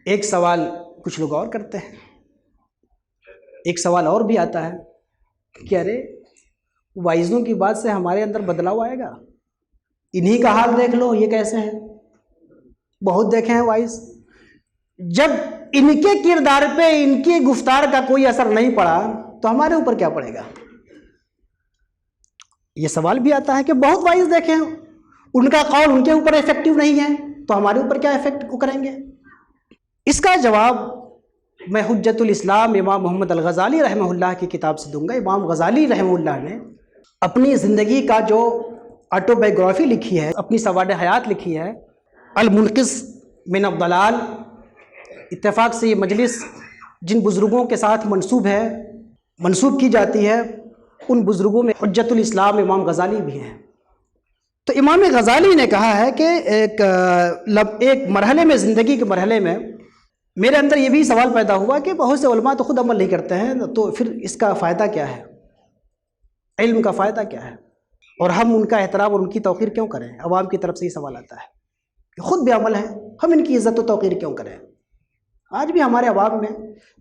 ایک سوال کچھ لوگ اور کرتے ہیں، ایک سوال اور بھی آتا ہے کہ ارے وائزوں کی بات سے ہمارے اندر بدلاؤ آئے گا؟ انہی کا حال دیکھ لو، یہ کیسے ہیں؟ بہت دیکھے ہیں وائز، جب ان کے کردار پہ ان کی گفتار کا کوئی اثر نہیں پڑا تو ہمارے اوپر کیا پڑے گا؟ یہ سوال بھی آتا ہے کہ بہت وائز دیکھے ہیں، ان کا قول ان کے اوپر افیکٹو نہیں ہے تو ہمارے اوپر کیا افیکٹ کریں گے؟ اس کا جواب میں حجت الاسلام امام محمد الغزالی رحمہ اللہ کی کتاب سے دوں گا۔ امام غزالی رحمہ اللہ نے اپنی زندگی کا جو آٹو بایوگرافی لکھی ہے، اپنی سواد حیات لکھی ہے، المنقذ من الضلال، اتفاق سے یہ مجلس جن بزرگوں کے ساتھ منسوب کی جاتی ہے ان بزرگوں میں حجت الاسلام امام غزالی بھی ہیں۔ تو امام غزالی نے کہا ہے کہ ایک مرحلے میں، زندگی کے مرحلے میں میرے اندر یہ بھی سوال پیدا ہوا کہ بہت سے علماء تو خود عمل نہیں کرتے ہیں، تو پھر اس کا فائدہ کیا ہے؟ علم کا فائدہ کیا ہے؟ اور ہم ان کا احترام اور ان کی توقیر کیوں کریں؟ عوام کی طرف سے یہ سوال آتا ہے کہ خود بھی عمل ہے، ہم ان کی عزت و توقیر کیوں کریں؟ آج بھی ہمارے عوام میں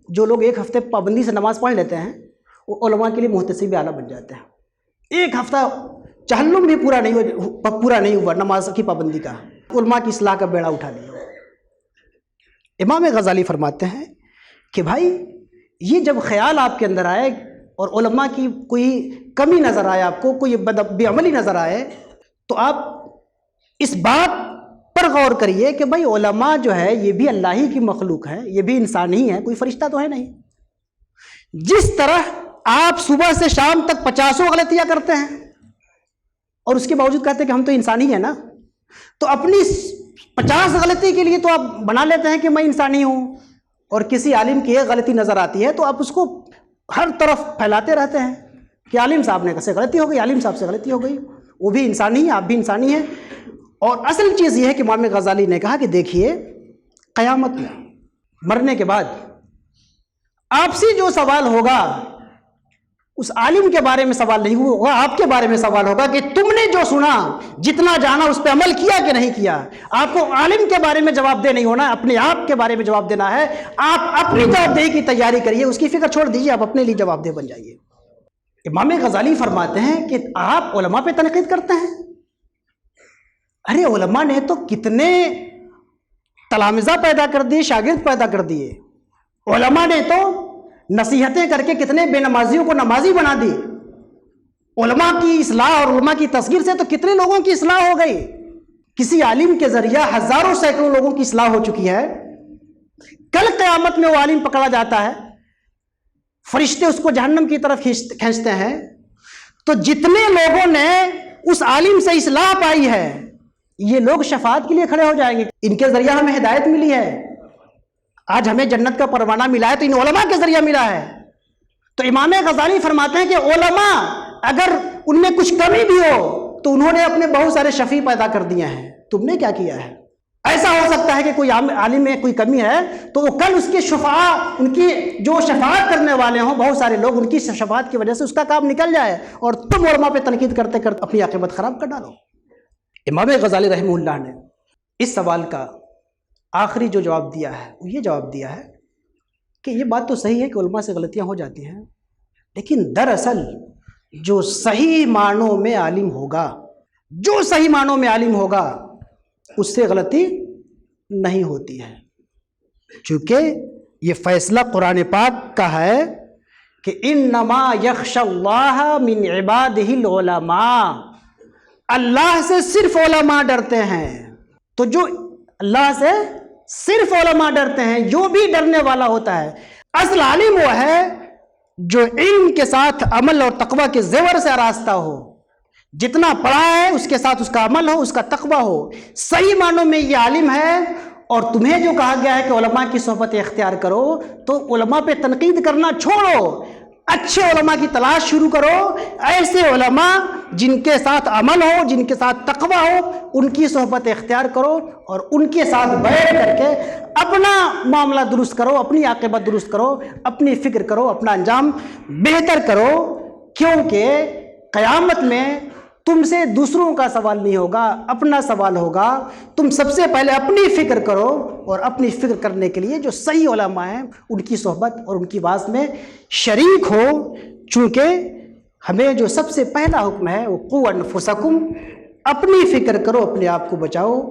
جو لوگ ایک ہفتے پابندی سے نماز پڑھ لیتے ہیں وہ علماء کے لیے محتسب اعلیٰ بن جاتے ہیں۔ ایک ہفتہ چہلم بھی پورا نہیں ہوا نماز کی پابندی کا، علماء کی اصلاح کا بیڑا اٹھا لیا۔ امام غزالی فرماتے ہیں کہ بھائی یہ جب خیال آپ کے اندر آئے اور علماء کی کوئی کمی نظر آئے، آپ کو کوئی بے عملی نظر آئے، تو آپ اس بات پر غور کریے کہ بھائی علماء جو ہے یہ بھی اللہ ہی کی مخلوق ہے، یہ بھی انسان ہی ہے، کوئی فرشتہ تو ہے نہیں۔ جس طرح آپ صبح سے شام تک 50 غلطیاں کرتے ہیں اور اس کے باوجود کہتے ہیں کہ ہم تو انسان ہی ہیں نا، تو اپنی 50 غلطی کے لیے تو آپ بنا لیتے ہیں کہ میں انسانی ہوں، اور کسی عالم کی ایک غلطی نظر آتی ہے تو آپ اس کو ہر طرف پھیلاتے رہتے ہیں کہ عالم صاحب نے کیسے غلطی ہو گئی، عالم صاحب سے غلطی ہو گئی، وہ بھی انسانی ہیں، آپ بھی انسانی ہیں۔ اور اصل چیز یہ ہے کہ امام غزالی نے کہا کہ دیکھیے قیامت میں مرنے کے بعد آپ سے جو سوال ہوگا اس عالم کے بارے میں سوال نہیں ہوگا، آپ کے بارے میں سوال ہوگا کہ تم نے جو سنا، جتنا جانا اس پہ عمل کیا کہ نہیں کیا۔ آپ کو عالم کے بارے میں جواب دہ نہیں ہونا، اپنے آپ کے بارے میں جواب دینا ہے۔ آپ اپنی جواب دہی کی تیاری کریے، اس کی فکر چھوڑ دیجیے، آپ اپنے لیے جواب دہ بن جائیے۔ امام غزالی فرماتے ہیں کہ آپ علماء پہ تنقید کرتے ہیں؟ ارے علماء نے تو کتنے تلامذہ پیدا کر دیے، شاگرد پیدا کر دیے۔ علماء نے تو نصیحتیں کر کے کتنے بے نمازیوں کو نمازی بنا دی۔ علماء کی اصلاح اور علماء کی تصغیر سے تو کتنے لوگوں کی اصلاح ہو گئی۔ کسی عالم کے ذریعہ ہزاروں سینکڑوں لوگوں کی اصلاح ہو چکی ہے۔ کل قیامت میں وہ عالم پکڑا جاتا ہے، فرشتے اس کو جہنم کی طرف کھینچتے ہیں، تو جتنے لوگوں نے اس عالم سے اصلاح پائی ہے یہ لوگ شفاعت کے لیے کھڑے ہو جائیں گے۔ ان کے ذریعہ ہمیں ہدایت ملی ہے، آج ہمیں جنت کا پروانہ ملا ہے تو ان علماء کے ذریعہ ملا ہے۔ تو امام غزالی فرماتے ہیں کہ علماء اگر ان میں کچھ کمی بھی ہو تو انہوں نے اپنے بہت سارے شفیع پیدا کر دیے ہیں، تم نے کیا کیا ہے؟ ایسا ہو سکتا ہے کہ کوئی عالم میں کوئی کمی ہے تو وہ کل اس کے شفعاء، ان کی جو شفاعت کرنے والے ہوں بہت سارے لوگ، ان کی شفاعت کی وجہ سے اس کا کام نکل جائے اور تم علماء پہ تنقید کرتے کرتے اپنی عاقبت خراب کر ڈالو۔ امام غزالی رحمہ اللہ نے اس سوال کا آخری جو جواب دیا ہے وہ یہ جواب دیا ہے کہ یہ بات تو صحیح ہے کہ علماء سے غلطیاں ہو جاتی ہیں، لیکن دراصل جو صحیح معنوں میں عالم ہوگا اس سے غلطی نہیں ہوتی ہے، چونکہ یہ فیصلہ قرآن پاک کا ہے کہ انما یخشی اللہ من عبادہ العلماء، اللہ سے صرف علماء ڈرتے ہیں۔ تو جو اللہ سے صرف علماء ڈرتے ہیں، جو بھی ڈرنے والا ہوتا ہے، اصل عالم وہ ہے جو علم کے ساتھ عمل اور تقوی کے زیور سے آراستہ ہو، جتنا پڑھا ہے اس کے ساتھ اس کا عمل ہو، اس کا تقوی ہو، صحیح معنوں میں یہ عالم ہے۔ اور تمہیں جو کہا گیا ہے کہ علماء کی صحبت اختیار کرو، تو علماء پہ تنقید کرنا چھوڑو، اچھے علماء کی تلاش شروع کرو، ایسے علماء جن کے ساتھ عمل ہو، جن کے ساتھ تقوی ہو، ان کی صحبت اختیار کرو اور ان کے ساتھ بیٹھ کر کے اپنا معاملہ درست کرو، اپنی عاقبت درست کرو، اپنی فکر کرو، اپنا انجام بہتر کرو، کیونکہ قیامت میں تم سے دوسروں کا سوال نہیں ہوگا، اپنا سوال ہوگا۔ تم سب سے پہلے اپنی فکر کرو، اور اپنی فکر کرنے کے لیے جو صحیح علماء ہیں ان کی صحبت اور ان کی بات میں شریک ہو، چونکہ ہمیں جو سب سے پہلا حکم ہے وہ قوا انفسکم، اپنی فکر کرو، اپنے آپ کو بچاؤ۔